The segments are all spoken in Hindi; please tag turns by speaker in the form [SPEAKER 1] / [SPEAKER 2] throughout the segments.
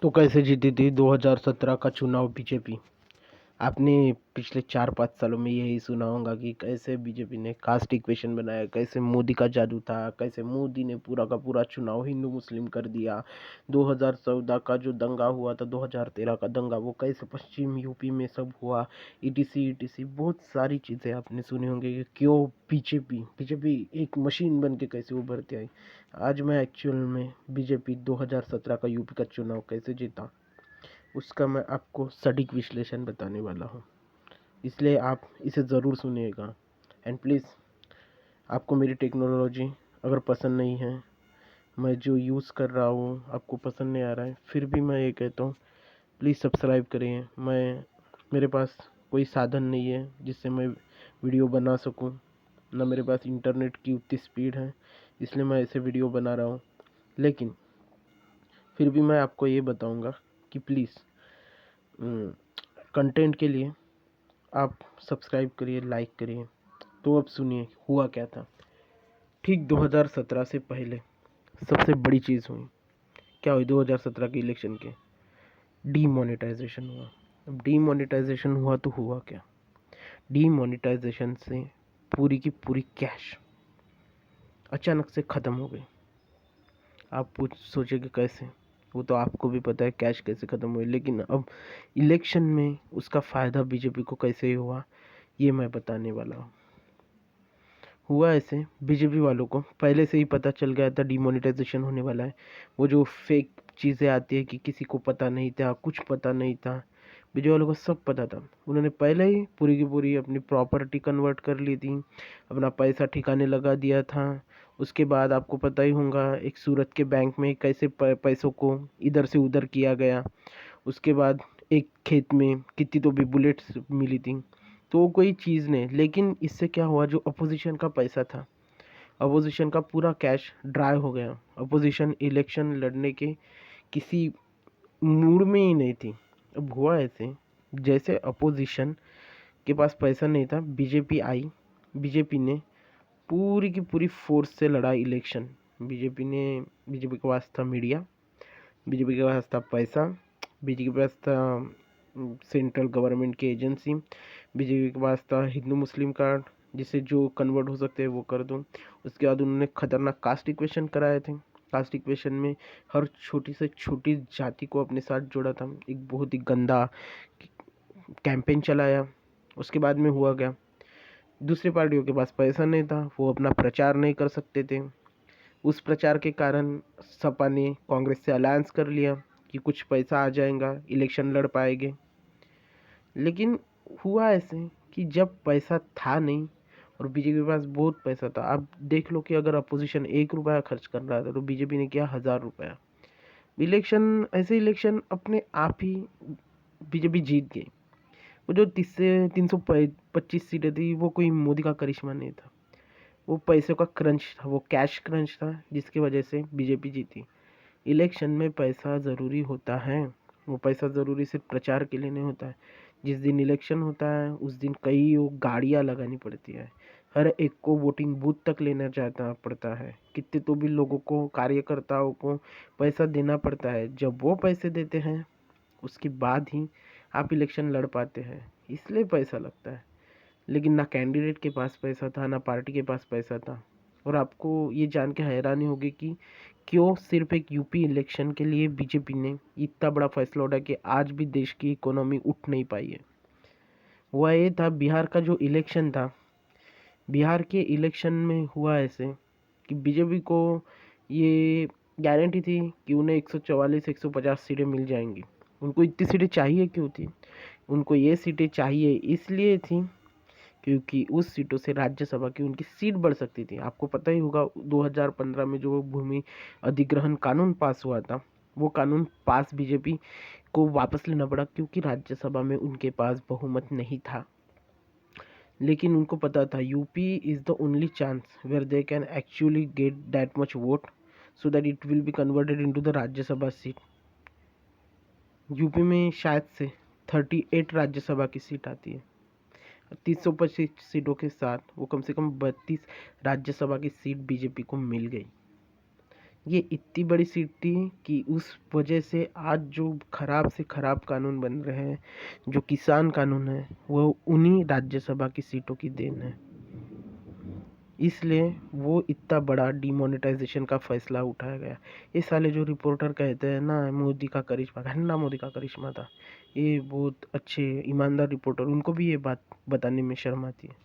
[SPEAKER 1] तो कैसे जीती थी 2017 का चुनाव बीजेपी। आपने पिछले 4-5 सालों में यही सुना होगा कि कैसे बीजेपी ने कास्ट इक्वेशन बनाया, कैसे मोदी का जादू था, कैसे मोदी ने पूरा का पूरा चुनाव हिंदू मुस्लिम कर दिया। 2014 का जो दंगा हुआ था, 2013 का दंगा, वो कैसे पश्चिम यूपी में सब हुआ। ईटीसी ईटीसी बहुत सारी चीज़ें आपने सुनी होंगी कि क्यों बीजेपी बीजेपी एक मशीन बन के कैसे उभरती आई। आज मैं एक्चुअल में बीजेपी 2017 का यूपी का चुनाव कैसे जीता उसका मैं आपको सटीक विश्लेषण बताने वाला हूँ, इसलिए आप इसे ज़रूर सुनिएगा। एंड प्लीज़, आपको मेरी टेक्नोलॉजी अगर पसंद नहीं है, मैं जो यूज़ कर रहा हूँ आपको पसंद नहीं आ रहा है, फिर भी मैं ये कहता हूँ प्लीज़ सब्सक्राइब करिए। मेरे पास कोई साधन नहीं है जिससे मैं वीडियो बना सकूँ, ना मेरे पास इंटरनेट की उतनी स्पीड है, इसलिए मैं ऐसे वीडियो बना रहा हूँ। लेकिन फिर भी मैं आपको ये बताऊँगा कि प्लीज़ कंटेंट के लिए आप सब्सक्राइब करिए, लाइक करिए। तो अब सुनिए हुआ क्या था। ठीक 2017 से पहले सबसे बड़ी चीज़ हुई, क्या हुई 2017 के इलेक्शन के, डीमोनेटाइजेशन हुआ। अब डीमोनेटाइजेशन हुआ तो हुआ क्या, डीमोनेटाइजेशन से पूरी की पूरी कैश अचानक से ख़त्म हो गई। आप पूछ सोचेंगे कैसे, वो तो आपको भी पता है कैश कैसे ख़त्म हुई, लेकिन अब इलेक्शन में उसका फ़ायदा बीजेपी को कैसे हुआ ये मैं बताने वाला हूँ। हुआ ऐसे, बीजेपी वालों को पहले से ही पता चल गया था डिमोनेटाइजेशन होने वाला है। वो जो फेक चीज़ें आती है कि किसी को पता नहीं था, कुछ पता नहीं था, बीजेपी वालों को सब पता था। उन्होंने पहले ही पूरी की पूरी अपनी प्रॉपर्टी कन्वर्ट कर ली थी, अपना पैसा ठिकाने लगा दिया था। उसके बाद आपको पता ही होगा एक सूरत के बैंक में कैसे पैसों को इधर से उधर किया गया। उसके बाद एक खेत में कितनी तो भी बुलेट्स मिली थी, तो वो कोई चीज़ नहीं। लेकिन इससे क्या हुआ, जो अपोजिशन का पैसा था, अपोजिशन का पूरा कैश ड्राई हो गया। अपोजिशन इलेक्शन लड़ने के किसी मूड में ही नहीं थी। अब हुआ ऐसे, जैसे अपोजिशन के पास पैसा नहीं था, बीजेपी आई। बीजेपी ने पूरी की पूरी फोर्स से लड़ा इलेक्शन। बीजेपी के पास था मीडिया, बीजेपी के पास था पैसा, बीजेपी के पास था सेंट्रल गवर्नमेंट की एजेंसी, बीजेपी के पास था हिंदू मुस्लिम कार्ड जिसे जो कन्वर्ट हो सकते हैं वो कर दूँ। उसके बाद उन्होंने खतरनाक कास्ट इक्वेशन कराए थे। कास्ट इक्वेशन में हर छोटी से छोटी जाति को अपने साथ जोड़ा था। एक बहुत ही गंदा कैंपेन चलाया। उसके बाद में हुआ क्या, दूसरी पार्टियों के पास पैसा नहीं था, वो अपना प्रचार नहीं कर सकते थे। उस प्रचार के कारण सपा ने कांग्रेस से अलायंस कर लिया कि कुछ पैसा आ जाएगा, इलेक्शन लड़ पाएंगे। लेकिन हुआ ऐसे कि जब पैसा था नहीं और बीजेपी के पास बहुत पैसा था, आप देख लो कि अगर अपोजिशन 1 रुपया खर्च कर रहा था तो बीजेपी ने किया 1000 रुपया। इलेक्शन ऐसे इलेक्शन अपने आप ही बीजेपी जीत गई। वो जो 325 सीटें थी वो कोई मोदी का करिश्मा नहीं था, वो पैसे का क्रंच था, वो कैश क्रंच था, जिसकी वजह से बीजेपी जीती। इलेक्शन में पैसा ज़रूरी होता है, वो पैसा ज़रूरी सिर्फ प्रचार के लिए नहीं होता है। जिस दिन इलेक्शन होता है उस दिन कई गाड़ियाँ लगानी पड़ती है, हर एक को वोटिंग बूथ तक लेना जाना पड़ता है, कितने तो भी लोगों को, कार्यकर्ताओं को पैसा देना पड़ता है। जब वो पैसे देते हैं उसके बाद ही आप इलेक्शन लड़ पाते हैं, इसलिए पैसा लगता है। लेकिन ना कैंडिडेट के पास पैसा था, ना पार्टी के पास पैसा था। और आपको ये जान के हैरानी होगी कि क्यों सिर्फ एक यूपी इलेक्शन के लिए बीजेपी ने इतना बड़ा फैसला उठाया कि आज भी देश की इकोनॉमी उठ नहीं पाई है। हुआ ये था, बिहार का जो इलेक्शन था, बिहार के इलेक्शन में हुआ ऐसे कि बीजेपी को ये गारंटी थी कि उन्हें 144-150 सीटें मिल जाएंगी। उनको इतनी सीटें चाहिए क्यों थी, उनको ये सीटें चाहिए इसलिए थी क्योंकि उस सीटों से राज्यसभा की उनकी सीट बढ़ सकती थी। आपको पता ही होगा 2015 में जो भूमि अधिग्रहण कानून पास हुआ था, वो कानून पास बीजेपी को वापस लेना पड़ा क्योंकि राज्यसभा में उनके पास बहुमत नहीं था। लेकिन उनको पता था UP is the only chance where they can actually get that much vote so that it will be converted into the Rajya Sabha seat. UP में शायद से 38 राज्यसभा की सीट आती है। 325 सीटों के साथ वो कम से कम 32 राज्यसभा की सीट बीजेपी को मिल गई। ये इतनी बड़ी सीट थी कि उस वजह से आज जो खराब से खराब कानून बन रहे हैं, जो किसान कानून है, वो उन्हीं राज्यसभा की सीटों की देन है। इसलिए वो इतना बड़ा डिमोनेटाइजेशन का फैसला उठाया गया। ये साले जो रिपोर्टर कहते हैं ना मोदी का करिश्मा, घंटा मोदी का करिश्मा था, ये बहुत अच्छे ईमानदार रिपोर्टर, उनको भी ये बात बताने में शर्म आती है।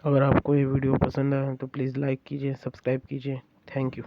[SPEAKER 1] अगर आपको ये वीडियो पसंद आया तो प्लीज़ लाइक कीजिए, सब्सक्राइब कीजिए। Thank you.